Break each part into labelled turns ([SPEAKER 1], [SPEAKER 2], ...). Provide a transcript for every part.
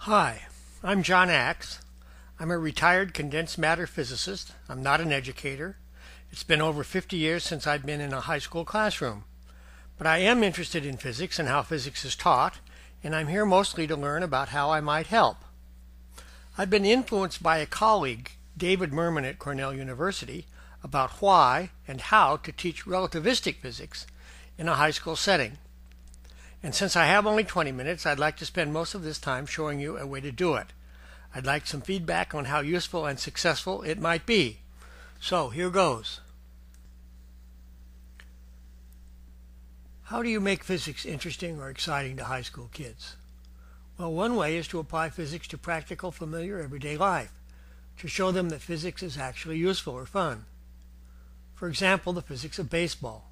[SPEAKER 1] Hi, I'm John Axe. I'm a retired condensed matter physicist. I'm not an educator. It's been over 50 years since I've been in a high school classroom. But I am interested in physics and how physics is taught, and I'm here mostly to learn about how I might help. I've been influenced by a colleague, David Merman at Cornell University, about why and how to teach relativistic physics in a high school setting. And since I have only 20 minutes, I'd like to spend most of this time showing you a way to do it. I'd like some feedback on how useful and successful it might be. So here goes. How do you make physics interesting or exciting to high school kids? Well, one way is to apply physics to practical, familiar, everyday life, to show them that physics is actually useful or fun. For example, the physics of baseball.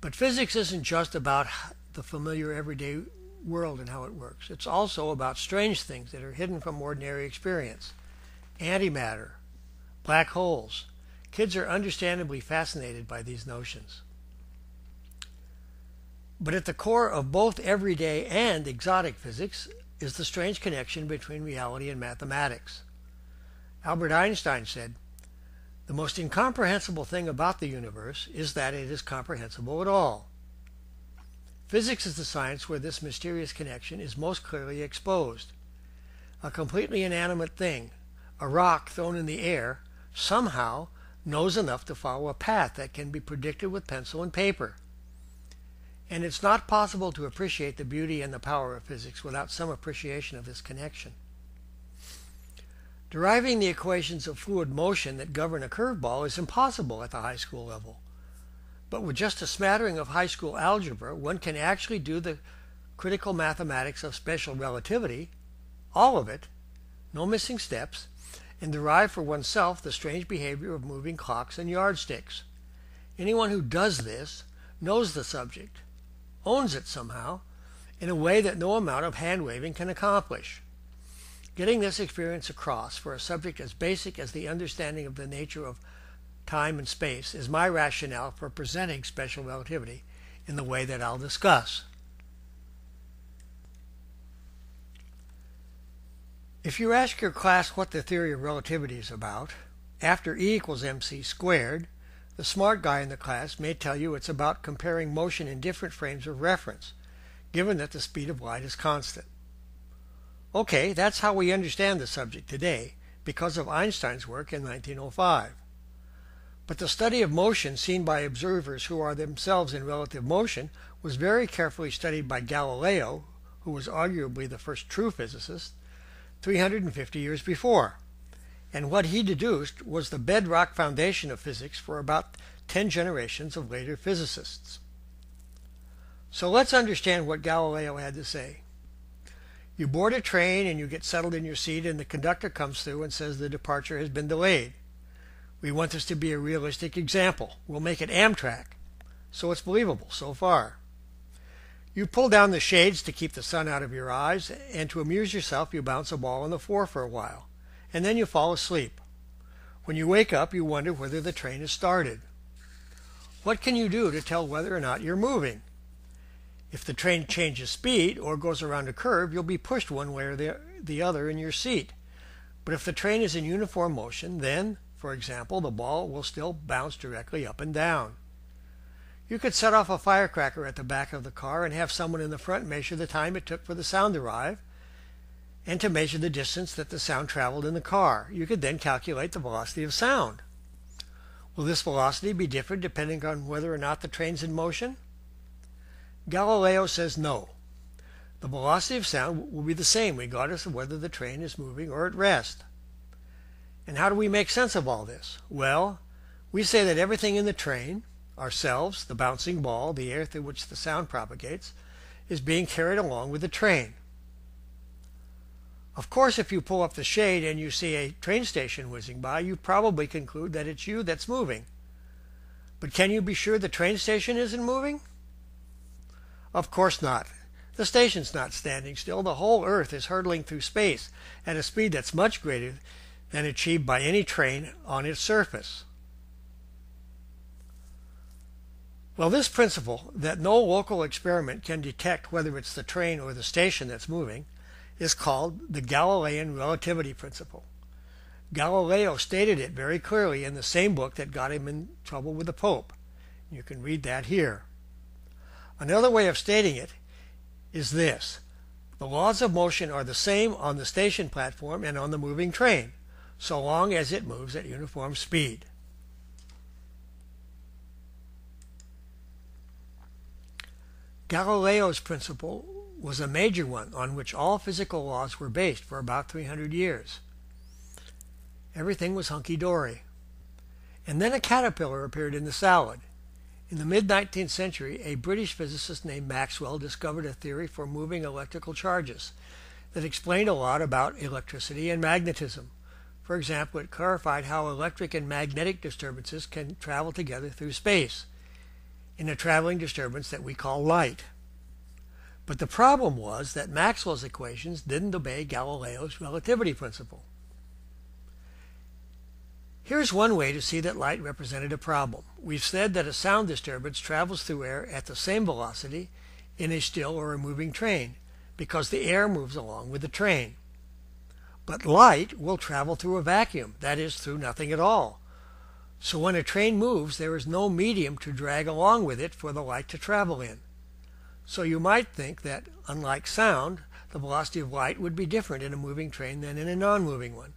[SPEAKER 1] But physics isn't just about the familiar everyday world and how it works. It's also about strange things that are hidden from ordinary experience. Antimatter, black holes. Kids are understandably fascinated by these notions. But at the core of both everyday and exotic physics is the strange connection between reality and mathematics. Albert Einstein said, "The most incomprehensible thing about the universe is that it is comprehensible at all." Physics is the science where this mysterious connection is most clearly exposed. A completely inanimate thing, a rock thrown in the air, somehow knows enough to follow a path that can be predicted with pencil and paper. And it's not possible to appreciate the beauty and the power of physics without some appreciation of this connection. Deriving the equations of fluid motion that govern a curveball is impossible at the high school level. But with just a smattering of high school algebra, one can actually do the critical mathematics of special relativity, all of it, no missing steps, and derive for oneself the strange behavior of moving clocks and yardsticks. Anyone who does this knows the subject, owns it somehow, in a way that no amount of hand-waving can accomplish. Getting this experience across for a subject as basic as the understanding of the nature of time and space is my rationale for presenting special relativity in the way that I'll discuss. If you ask your class what the theory of relativity is about, after E equals mc squared, the smart guy in the class may tell you it's about comparing motion in different frames of reference, given that the speed of light is constant. Okay, that's how we understand the subject today, because of Einstein's work in 1905. But the study of motion seen by observers who are themselves in relative motion was very carefully studied by Galileo, who was arguably the first true physicist, 350 years before. And what he deduced was the bedrock foundation of physics for about 10 generations of later physicists. So let's understand what Galileo had to say. You board a train and you get settled in your seat and the conductor comes through and says the departure has been delayed. We want this to be a realistic example. We'll make it Amtrak, so it's believable so far. You pull down the shades to keep the sun out of your eyes, and to amuse yourself you bounce a ball on the floor for a while, and then you fall asleep. When you wake up you wonder whether the train has started. What can you do to tell whether or not you're moving? If the train changes speed or goes around a curve, you'll be pushed one way or the other in your seat. But if the train is in uniform motion, then, for example, the ball will still bounce directly up and down. You could set off a firecracker at the back of the car and have someone in the front measure the time it took for the sound to arrive and to measure the distance that the sound traveled in the car. You could then calculate the velocity of sound. Will this velocity be different depending on whether or not the train's in motion? Galileo says no. The velocity of sound will be the same regardless of whether the train is moving or at rest. And how do we make sense of all this? Well, we say that everything in the train, ourselves, the bouncing ball, the air through which the sound propagates, is being carried along with the train. Of course, if you pull up the shade and you see a train station whizzing by, you probably conclude that it's you that's moving. But can you be sure the train station isn't moving? Of course not. The station's not standing still. The whole Earth is hurtling through space at a speed that's much greater than achieved by any train on its surface. Well, this principle, that no local experiment can detect whether it's the train or the station that's moving, is called the Galilean relativity principle. Galileo stated it very clearly in the same book that got him in trouble with the Pope. You can read that here. Another way of stating it is this: the laws of motion are the same on the station platform and on the moving train, so long as it moves at uniform speed. Galileo's principle was a major one on which all physical laws were based for about 300 years. Everything was hunky-dory. And then a caterpillar appeared in the salad. In the mid-19th century, a British physicist named Maxwell discovered a theory for moving electrical charges that explained a lot about electricity and magnetism. For example, it clarified how electric and magnetic disturbances can travel together through space in a traveling disturbance that we call light. But the problem was that Maxwell's equations didn't obey Galileo's relativity principle. Here's one way to see that light represented a problem. We've said that a sound disturbance travels through air at the same velocity in a still or a moving train because the air moves along with the train. But light will travel through a vacuum, that is, through nothing at all. So when a train moves, there is no medium to drag along with it for the light to travel in. So you might think that, unlike sound, the velocity of light would be different in a moving train than in a non-moving one.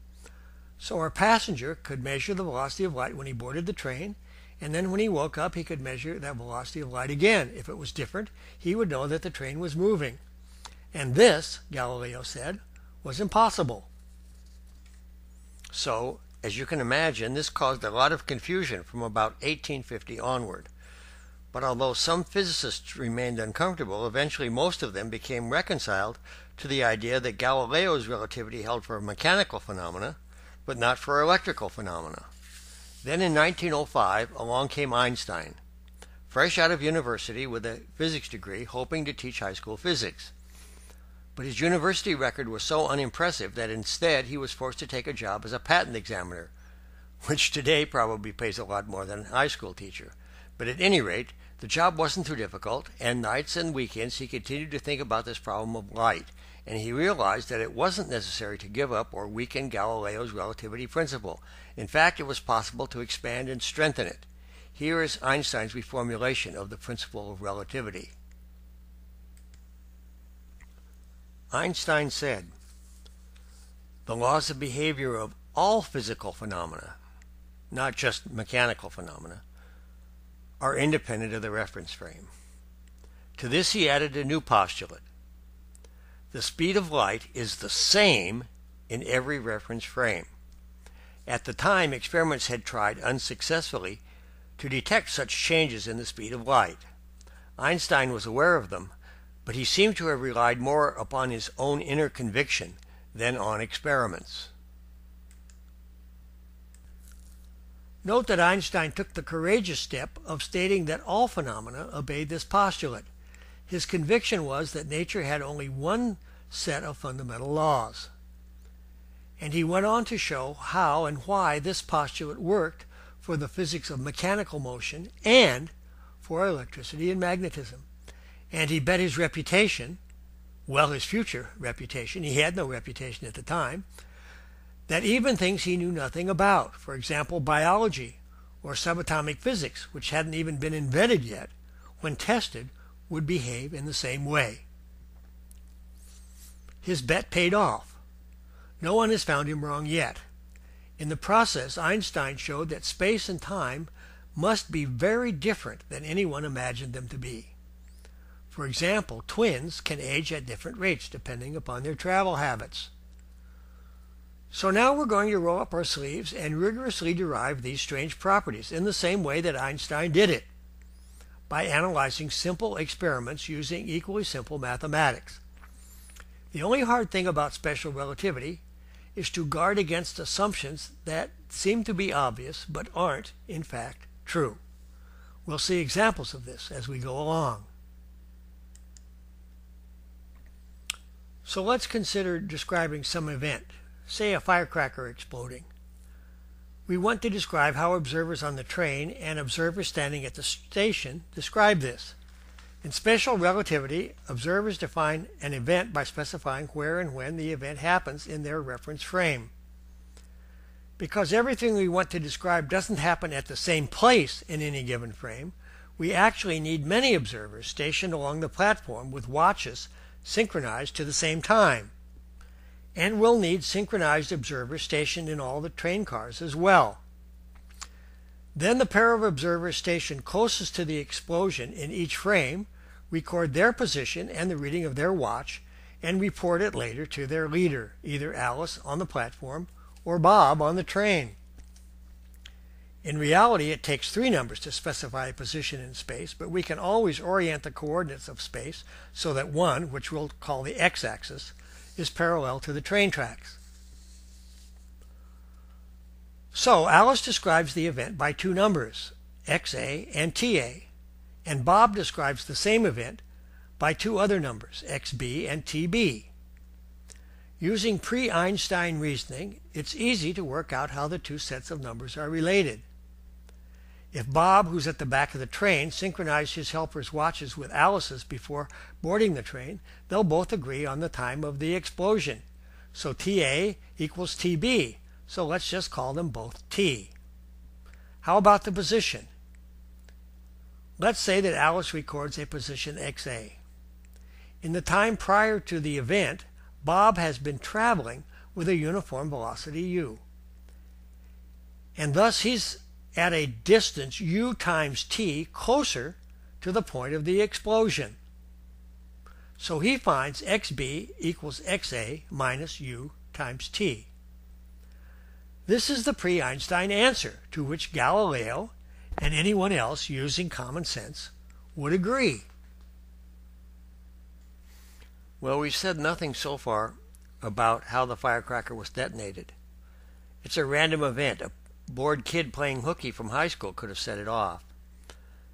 [SPEAKER 1] So our passenger could measure the velocity of light when he boarded the train, and then when he woke up he could measure that velocity of light again. If it was different, he would know that the train was moving. And this, Galileo said, was impossible. So, as you can imagine, this caused a lot of confusion from about 1850 onward. But although some physicists remained uncomfortable, eventually most of them became reconciled to the idea that Galileo's relativity held for mechanical phenomena, but not for electrical phenomena. Then in 1905, along came Einstein, fresh out of university with a physics degree, hoping to teach high school physics. But his university record was so unimpressive that instead he was forced to take a job as a patent examiner, which today probably pays a lot more than a high school teacher. But at any rate, the job wasn't too difficult, and nights and weekends he continued to think about this problem of light, and he realized that it wasn't necessary to give up or weaken Galileo's relativity principle. In fact, it was possible to expand and strengthen it. Here is Einstein's reformulation of the principle of relativity. Einstein said, "The laws of behavior of all physical phenomena, not just mechanical phenomena, are independent of the reference frame." To this he added a new postulate. The speed of light is the same in every reference frame. At the time, experiments had tried unsuccessfully to detect such changes in the speed of light. Einstein was aware of them, but he seemed to have relied more upon his own inner conviction than on experiments. Note that Einstein took the courageous step of stating that all phenomena obeyed this postulate. His conviction was that nature had only one set of fundamental laws. And he went on to show how and why this postulate worked for the physics of mechanical motion and for electricity and magnetism. And he bet his reputation, well, his future reputation, he had no reputation at the time, that even things he knew nothing about, for example, biology or subatomic physics, which hadn't even been invented yet, when tested, would behave in the same way. His bet paid off. No one has found him wrong yet. In the process, Einstein showed that space and time must be very different than anyone imagined them to be. For example, twins can age at different rates depending upon their travel habits. So now we're going to roll up our sleeves and rigorously derive these strange properties in the same way that Einstein did it, by analyzing simple experiments using equally simple mathematics. The only hard thing about special relativity is to guard against assumptions that seem to be obvious but aren't, in fact, true. We'll see examples of this as we go along. So let's consider describing some event, say a firecracker exploding. We want to describe how observers on the train and observers standing at the station describe this. In special relativity, observers define an event by specifying where and when the event happens in their reference frame. Because everything we want to describe doesn't happen at the same place in any given frame, we actually need many observers stationed along the platform with watches synchronized to the same time. And we'll need synchronized observers stationed in all the train cars as well. Then the pair of observers stationed closest to the explosion in each frame record their position and the reading of their watch and report it later to their leader, either Alice on the platform or Bob on the train. In reality, it takes 3 numbers to specify a position in space, but we can always orient the coordinates of space so that one, which we'll call the x-axis, is parallel to the train tracks. So Alice describes the event by 2 numbers, xa and ta, and Bob describes the same event by 2 other numbers, xb and tb. Using pre-Einstein reasoning, it's easy to work out how the 2 sets of numbers are related. If Bob, who's at the back of the train, synchronized his helper's watches with Alice's before boarding the train, they'll both agree on the time of the explosion. So ta equals tb, so let's just call them both t. How about the position? Let's say that Alice records a position xa. In the time prior to the event, Bob has been traveling with a uniform velocity u. And thus he's at a distance u times t closer to the point of the explosion. So he finds xb equals xa minus u times t. This is the pre-Einstein answer to which Galileo and anyone else using common sense would agree. Well, we've said nothing so far about how the firecracker was detonated. It's a random event. A bored kid playing hooky from high school could have set it off.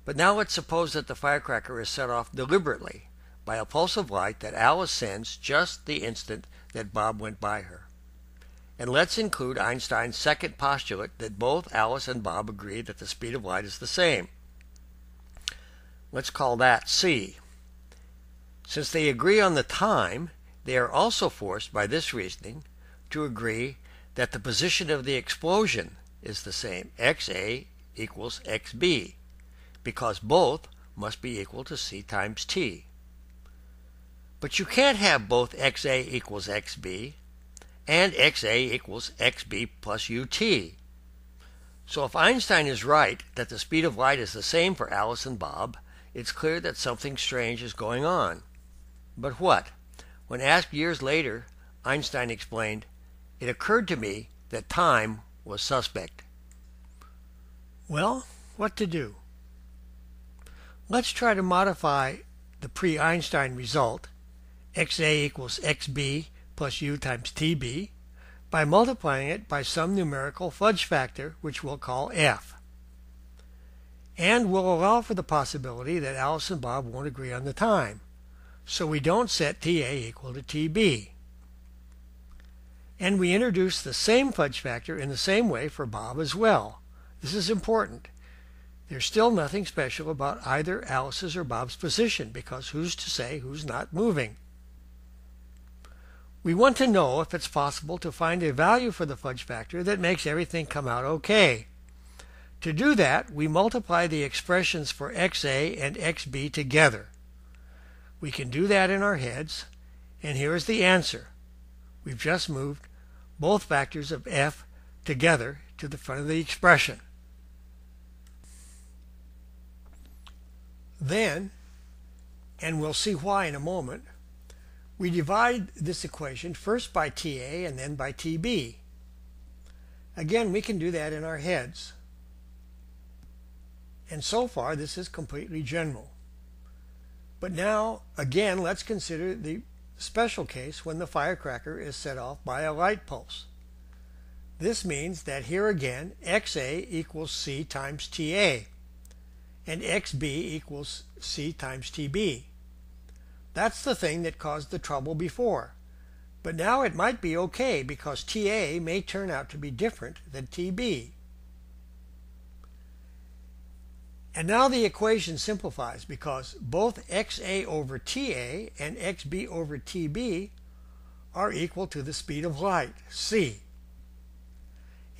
[SPEAKER 1] But now let's suppose that the firecracker is set off deliberately by a pulse of light that Alice sends just the instant that Bob went by her. And let's include Einstein's second postulate that both Alice and Bob agree that the speed of light is the same. Let's call that c. Since they agree on the time, they are also forced by this reasoning to agree that the position of the explosion is the same, xa equals xb, because both must be equal to c times t. But you can't have both xa equals xb and xa equals xb plus ut. So if Einstein is right that the speed of light is the same for Alice and Bob, it's clear that something strange is going on. But what? When asked years later, Einstein explained, "It occurred to me that time was suspect." Well, what to do? Let's try to modify the pre-Einstein result, xa equals xb plus u times tb, by multiplying it by some numerical fudge factor, which we'll call f. And we'll allow for the possibility that Alice and Bob won't agree on the time, so we don't set ta equal to tb. And we introduce the same fudge factor in the same way for Bob as well. This is important. There's still nothing special about either Alice's or Bob's position, because who's to say who's not moving? We want to know if it's possible to find a value for the fudge factor that makes everything come out okay. To do that, we multiply the expressions for xa and xb together. We can do that in our heads, and here is the answer. We've just moved both factors of f together to the front of the expression. Then, and we'll see why in a moment, we divide this equation first by ta and then by tb. Again, we can do that in our heads. And so far, this is completely general. But now, again, let's consider the special case when the firecracker is set off by a light pulse. This means that here again, xa equals c times ta, and xb equals c times tb. That's the thing that caused the trouble before. But now it might be okay because ta may turn out to be different than tb. And now the equation simplifies because both xa over ta and xb over tb are equal to the speed of light, c.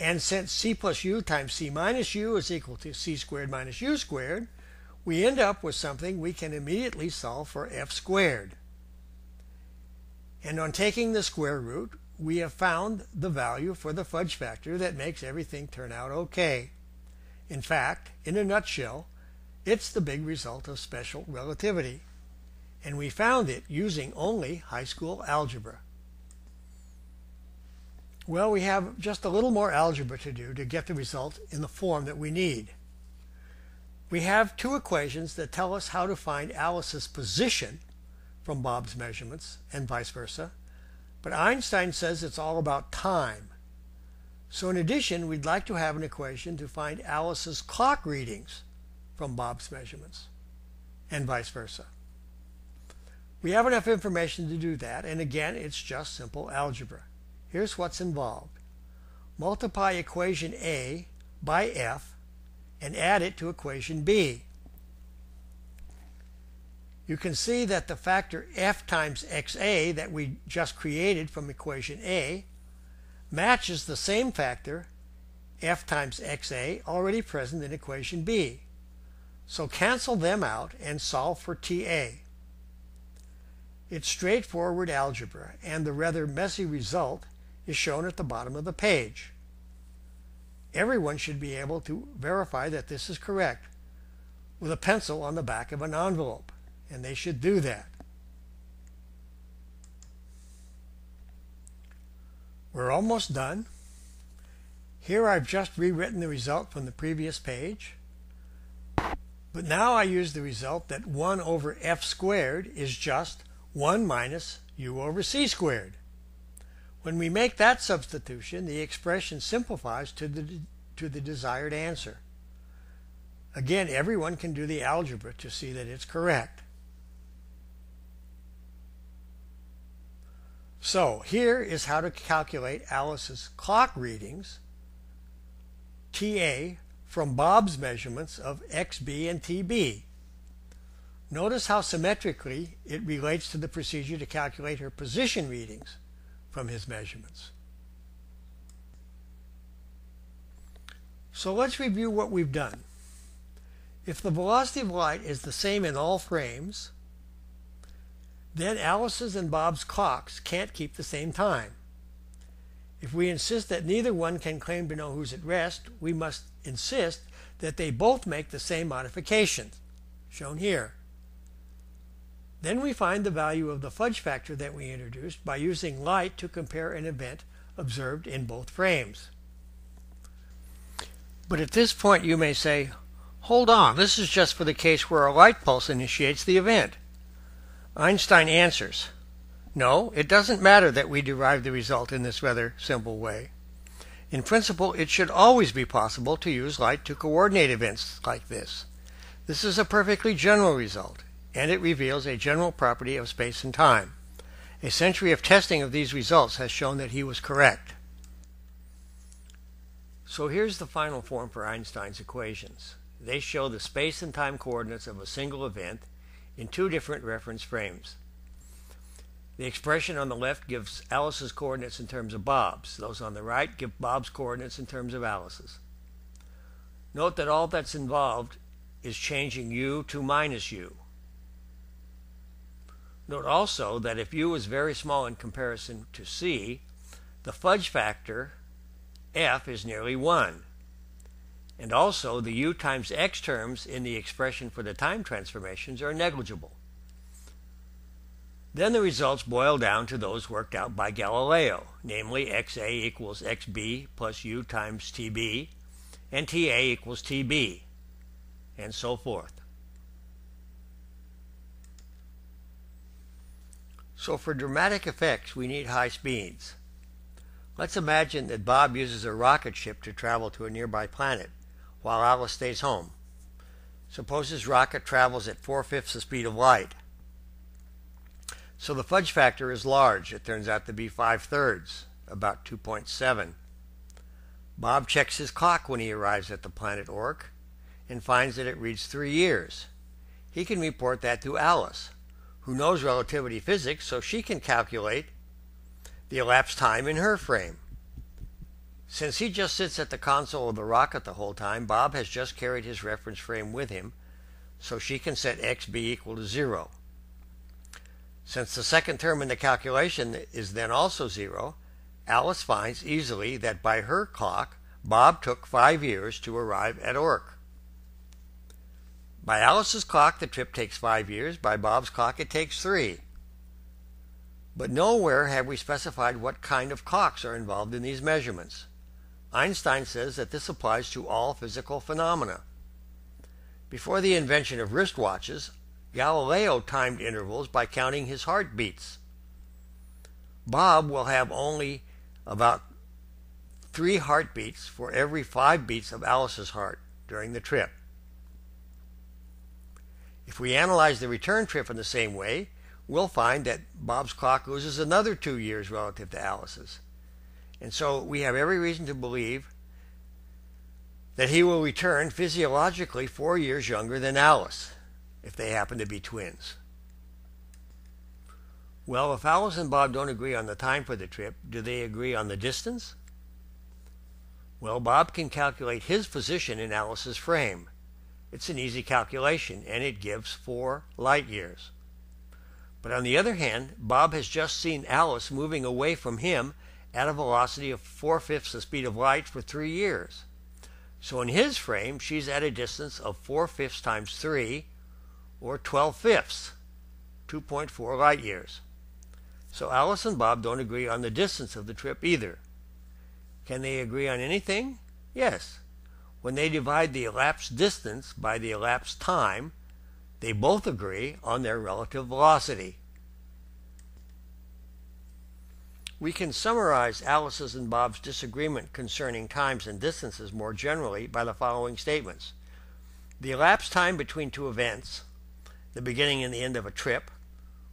[SPEAKER 1] And since c plus u times c minus u is equal to c squared minus u squared, we end up with something we can immediately solve for f squared. And on taking the square root, we have found the value for the fudge factor that makes everything turn out okay. In fact, in a nutshell, it's the big result of special relativity. And we found it using only high school algebra. Well, we have just a little more algebra to do to get the result in the form that we need. We have two equations that tell us how to find Alice's position from Bob's measurements and vice versa, but Einstein says it's all about time. So in addition, we'd like to have an equation to find Alice's clock readings from Bob's measurements and vice versa. We have enough information to do that, and again, it's just simple algebra. Here's what's involved. Multiply equation A by F and add it to equation B. You can see that the factor F times XA that we just created from equation A matches the same factor F times XA already present in equation B. So cancel them out and solve for TA. It's straightforward algebra, and the rather messy result is shown at the bottom of the page. Everyone should be able to verify that this is correct with a pencil on the back of an envelope, and they should do that. We're almost done. Here I've just rewritten the result from the previous page, but now I use the result that 1 over f squared is just 1 minus u over c squared. When we make that substitution, the expression simplifies to the desired answer. Again, everyone can do the algebra to see that it's correct. So here is how to calculate Alice's clock readings, TA, from Bob's measurements of XB and TB. Notice how symmetrically it relates to the procedure to calculate her position readings from his measurements. So let's review what we've done. If the velocity of light is the same in all frames, then Alice's and Bob's clocks can't keep the same time. If we insist that neither one can claim to know who's at rest, we must insist that they both make the same modifications, shown here. Then we find the value of the fudge factor that we introduced by using light to compare an event observed in both frames. But at this point you may say, hold on, this is just for the case where a light pulse initiates the event. Einstein answers, no, it doesn't matter that we derive the result in this rather simple way. In principle, it should always be possible to use light to coordinate events like this. This is a perfectly general result, and it reveals a general property of space and time. A century of testing of these results has shown that he was correct. So here's the final form for Einstein's equations. They show the space and time coordinates of a single event in two different reference frames. The expression on the left gives Alice's coordinates in terms of Bob's. Those on the right give Bob's coordinates in terms of Alice's. Note that all that's involved is changing u to minus u. Note also that if u is very small in comparison to c, the fudge factor f is nearly 1. And also the u times x terms in the expression for the time transformations are negligible. Then the results boil down to those worked out by Galileo, namely xa equals xb plus u times tb, and ta equals tb, and so forth. So for dramatic effects, we need high speeds. Let's imagine that Bob uses a rocket ship to travel to a nearby planet, while Alice stays home. Suppose his rocket travels at 4/5 the speed of light. So the fudge factor is large. It turns out to be 5/3, about 2.7. Bob checks his clock when he arrives at the planet Orc, and finds that it reads 3 years. He can report that to Alice, who knows relativity physics, so she can calculate the elapsed time in her frame. Since he just sits at the console of the rocket the whole time, Bob has just carried his reference frame with him, so she can set xb equal to 0. Since the second term in the calculation is then also 0, Alice finds easily that by her clock, Bob took 5 years to arrive at Ork. By Alice's clock, the trip takes 5 years. By Bob's clock, it takes 3. But nowhere have we specified what kind of clocks are involved in these measurements. Einstein says that this applies to all physical phenomena. Before the invention of wristwatches, Galileo timed intervals by counting his heartbeats. Bob will have only about 3 heartbeats for every 5 beats of Alice's heart during the trip. If we analyze the return trip in the same way, we'll find that Bob's clock loses another 2 years relative to Alice's. And so we have every reason to believe that he will return physiologically 4 years younger than Alice, if they happen to be twins. Well, if Alice and Bob don't agree on the time for the trip, do they agree on the distance? Well, Bob can calculate his position in Alice's frame. It's an easy calculation, and it gives 4 light years. But on the other hand, Bob has just seen Alice moving away from him at a velocity of 4/5 the speed of light for 3 years. So in his frame, she's at a distance of 4/5 times 3, or 12/5, 2.4 light years. So Alice and Bob don't agree on the distance of the trip either. Can they agree on anything? Yes. When they divide the elapsed distance by the elapsed time, they both agree on their relative velocity. We can summarize Alice's and Bob's disagreement concerning times and distances more generally by the following statements. The elapsed time between two events, the beginning and the end of a trip,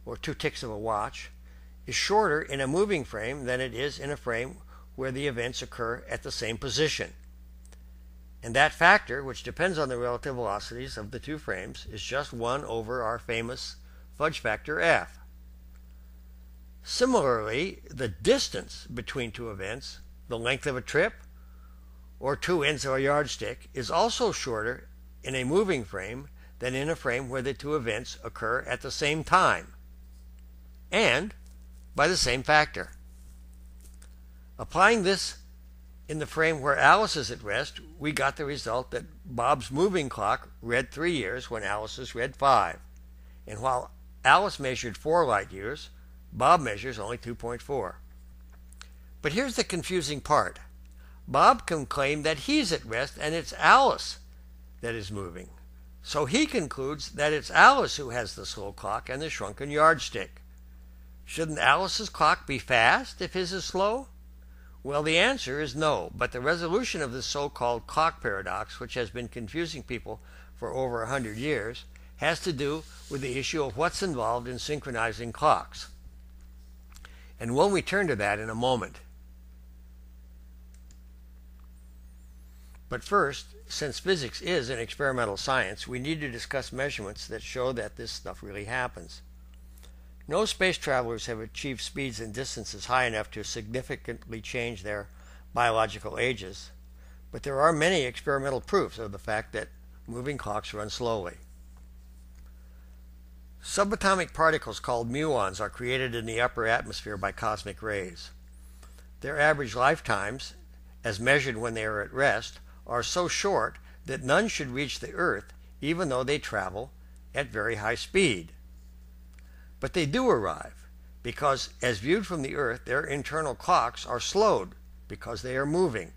[SPEAKER 1] or 2 ticks of a watch, is shorter in a moving frame than it is in a frame where the events occur at the same position. And that factor, which depends on the relative velocities of the two frames, is just 1 over our famous fudge factor f. Similarly, the distance between two events, the length of a trip, or 2 ends of a yardstick, is also shorter in a moving frame than in a frame where the two events occur at the same time, and by the same factor. Applying this in the frame where Alice is at rest, we got the result that Bob's moving clock read 3 years when Alice's read 5. And while Alice measured 4 light years, Bob measures only 2.4. But here's the confusing part. Bob can claim that he's at rest and it's Alice that is moving. So he concludes that it's Alice who has the slow clock and the shrunken yardstick. Shouldn't Alice's clock be fast if his is slow? Well, the answer is no, but the resolution of this so-called clock paradox, which has been confusing people for over 100 years, has to do with the issue of what's involved in synchronizing clocks. And we'll return to that in a moment. But first, since physics is an experimental science, we need to discuss measurements that show that this stuff really happens. No space travelers have achieved speeds and distances high enough to significantly change their biological ages, but there are many experimental proofs of the fact that moving clocks run slowly. Subatomic particles called muons are created in the upper atmosphere by cosmic rays. Their average lifetimes, as measured when they are at rest, are so short that none should reach the Earth even though they travel at very high speed. But they do arrive, because as viewed from the Earth, their internal clocks are slowed because they are moving.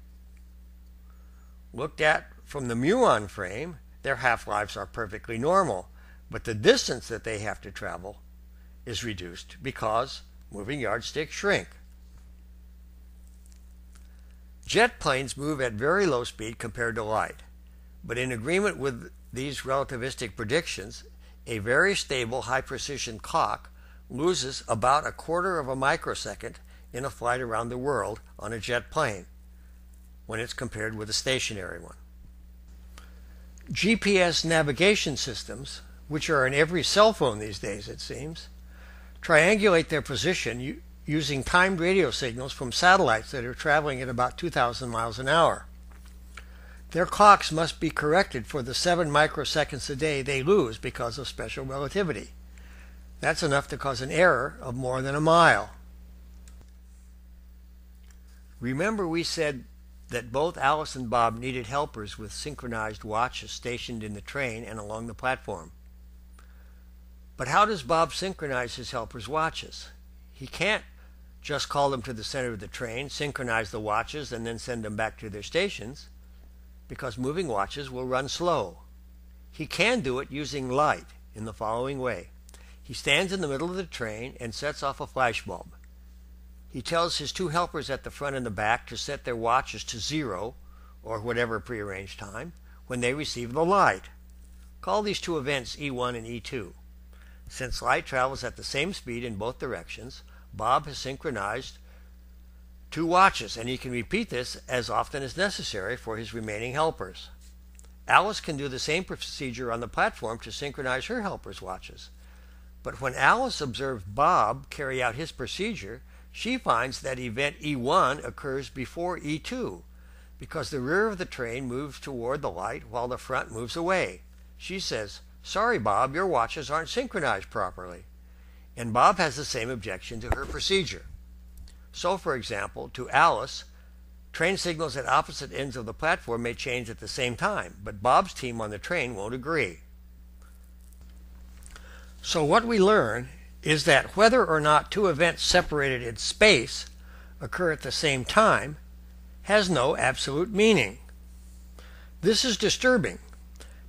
[SPEAKER 1] Looked at from the muon frame, their half-lives are perfectly normal, but the distance that they have to travel is reduced because moving yardsticks shrink. Jet planes move at very low speed compared to light, but in agreement with these relativistic predictions, a very stable high-precision clock loses about 1/4 of a microsecond in a flight around the world on a jet plane when it's compared with a stationary one. GPS navigation systems, which are in every cell phone these days it seems, triangulate their position using timed radio signals from satellites that are traveling at about 2,000 miles an hour. Their clocks must be corrected for the 7 microseconds a day they lose because of special relativity. That's enough to cause an error of more than a mile. Remember we said that both Alice and Bob needed helpers with synchronized watches stationed in the train and along the platform. But how does Bob synchronize his helpers' watches? He can't just call them to the center of the train, synchronize the watches, and then send them back to their stations, because moving watches will run slow. He can do it using light in the following way. He stands in the middle of the train and sets off a flashbulb. He tells his two helpers at the front and the back to set their watches to 0, or whatever prearranged time, when they receive the light. Call these two events E1 and E2. Since light travels at the same speed in both directions, Bob has synchronized two watches, and he can repeat this as often as necessary for his remaining helpers. Alice can do the same procedure on the platform to synchronize her helpers' watches. But when Alice observes Bob carry out his procedure, she finds that event E1 occurs before E2, because the rear of the train moves toward the light while the front moves away. She says, "Sorry, Bob, your watches aren't synchronized properly." And Bob has the same objection to her procedure. So, for example, to Alice, train signals at opposite ends of the platform may change at the same time, but Bob's team on the train won't agree. So what we learn is that whether or not two events separated in space occur at the same time has no absolute meaning. This is disturbing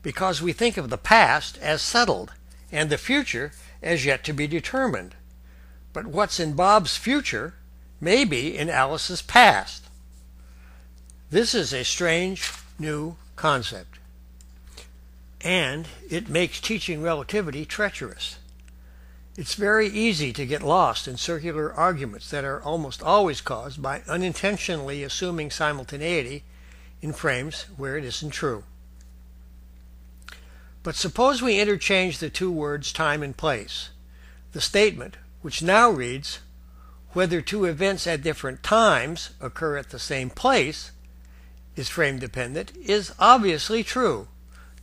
[SPEAKER 1] because we think of the past as settled and the future as yet to be determined. But what's in Bob's future may be in Alice's past. This is a strange new concept, and it makes teaching relativity treacherous. It's very easy to get lost in circular arguments that are almost always caused by unintentionally assuming simultaneity in frames where it isn't true. But suppose we interchange the two words time and place. The statement, which now reads, "Whether two events at different times occur at the same place is frame dependent," is obviously true.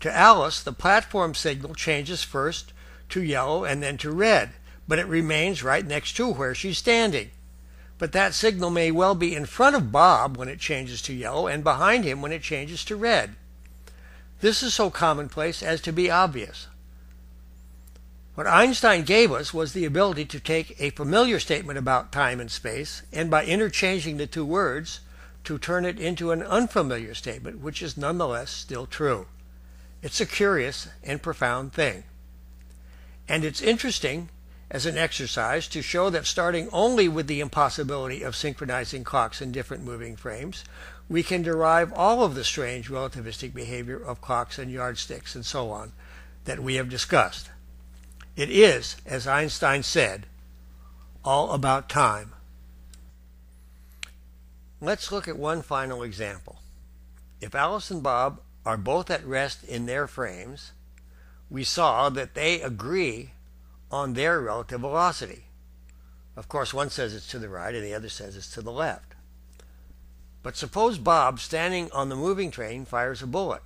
[SPEAKER 1] To Alice, the platform signal changes first to yellow and then to red, but it remains right next to where she's standing. But that signal may well be in front of Bob when it changes to yellow and behind him when it changes to red. This is so commonplace as to be obvious. What Einstein gave us was the ability to take a familiar statement about time and space and by interchanging the two words to turn it into an unfamiliar statement, which is nonetheless still true. It's a curious and profound thing. And it's interesting as an exercise to show that starting only with the impossibility of synchronizing clocks in different moving frames, we can derive all of the strange relativistic behavior of clocks and yardsticks and so on that we have discussed. It is, as Einstein said, all about time. Let's look at one final example. If Alice and Bob are both at rest in their frames, we saw that they agree on their relative velocity. Of course, one says it's to the right and the other says it's to the left. But suppose Bob, standing on the moving train, fires a bullet.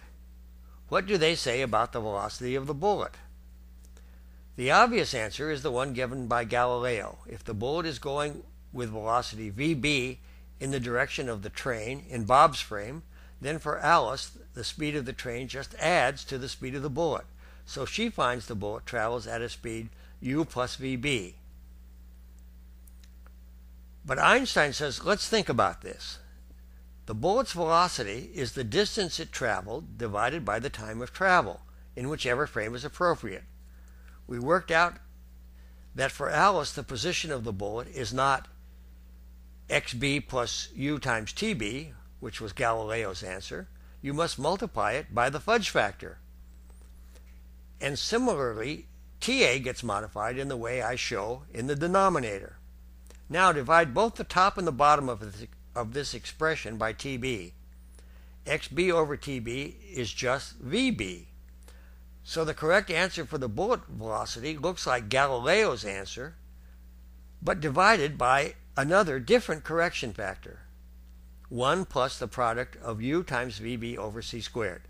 [SPEAKER 1] What do they say about the velocity of the bullet? The obvious answer is the one given by Galileo. If the bullet is going with velocity vb in the direction of the train in Bob's frame, then for Alice, the speed of the train just adds to the speed of the bullet. So she finds the bullet travels at a speed u plus vb. But Einstein says, let's think about this. The bullet's velocity is the distance it traveled divided by the time of travel, in whichever frame is appropriate. We worked out that for Alice, the position of the bullet is not xb plus u times tb, which was Galileo's answer. You must multiply it by the fudge factor. And similarly, TA gets modified in the way I show in the denominator. Now divide both the top and the bottom of this expression by TB. xb over tb is just vb. So the correct answer for the bullet velocity looks like Galileo's answer, but divided by another different correction factor, 1 plus the product of u times vb over c squared.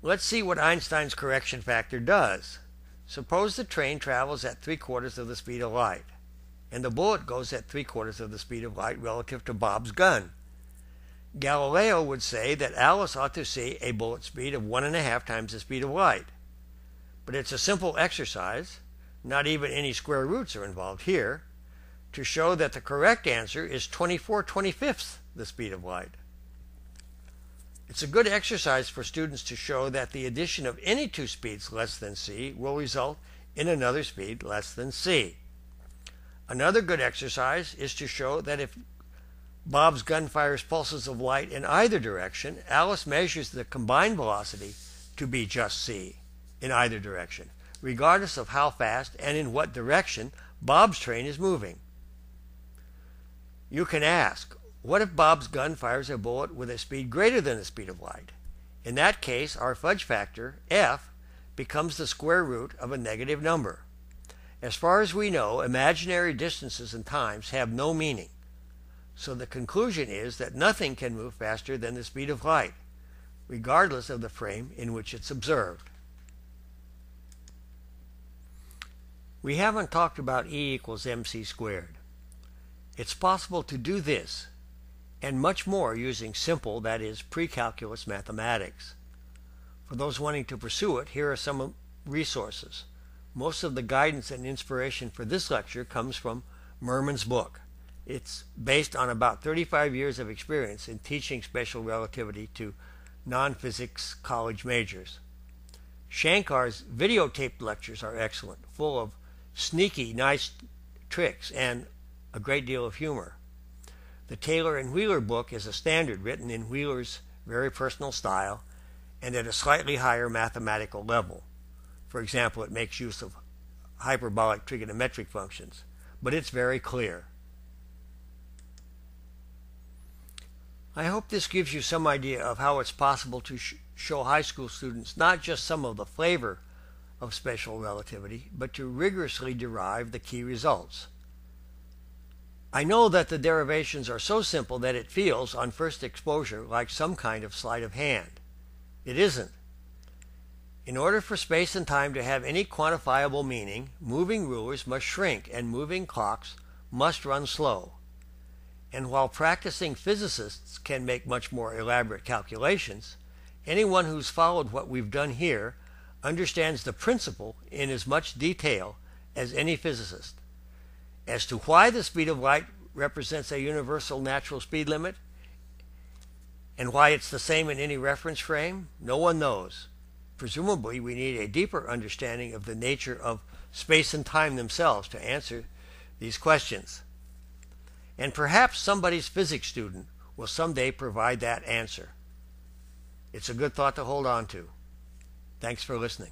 [SPEAKER 1] Let's see what Einstein's correction factor does. Suppose the train travels at 3/4 of the speed of light, and the bullet goes at 3/4 of the speed of light relative to Bob's gun. Galileo would say that Alice ought to see a bullet speed of 1.5 times the speed of light. But it's a simple exercise, not even any square roots are involved here, to show that the correct answer is 24/25 the speed of light. It's a good exercise for students to show that the addition of any two speeds less than c will result in another speed less than c. Another good exercise is to show that if Bob's gun fires pulses of light in either direction, Alice measures the combined velocity to be just c in either direction, regardless of how fast and in what direction Bob's train is moving. You can ask, what if Bob's gun fires a bullet with a speed greater than the speed of light? In that case, our fudge factor, f, becomes the square root of a negative number. As far as we know, imaginary distances and times have no meaning. So the conclusion is that nothing can move faster than the speed of light, regardless of the frame in which it's observed. We haven't talked about E equals mc squared. It's possible to do this and much more using simple, that is, pre-calculus mathematics. For those wanting to pursue it, here are some resources. Most of the guidance and inspiration for this lecture comes from Merman's book. It's based on about 35 years of experience in teaching special relativity to non-physics college majors. Shankar's videotaped lectures are excellent, full of sneaky, nice tricks and a great deal of humor. The Taylor and Wheeler book is a standard written in Wheeler's very personal style and at a slightly higher mathematical level. For example, it makes use of hyperbolic trigonometric functions, but it's very clear. I hope this gives you some idea of how it's possible to show high school students not just some of the flavor of special relativity, but to rigorously derive the key results. I know that the derivations are so simple that it feels, on first exposure, like some kind of sleight of hand. It isn't. In order for space and time to have any quantifiable meaning, moving rulers must shrink and moving clocks must run slow. And while practicing physicists can make much more elaborate calculations, anyone who's followed what we've done here understands the principle in as much detail as any physicist. As to why the speed of light represents a universal natural speed limit and why it's the same in any reference frame, no one knows. Presumably, we need a deeper understanding of the nature of space and time themselves to answer these questions. And perhaps somebody's physics student will someday provide that answer. It's a good thought to hold on to. Thanks for listening.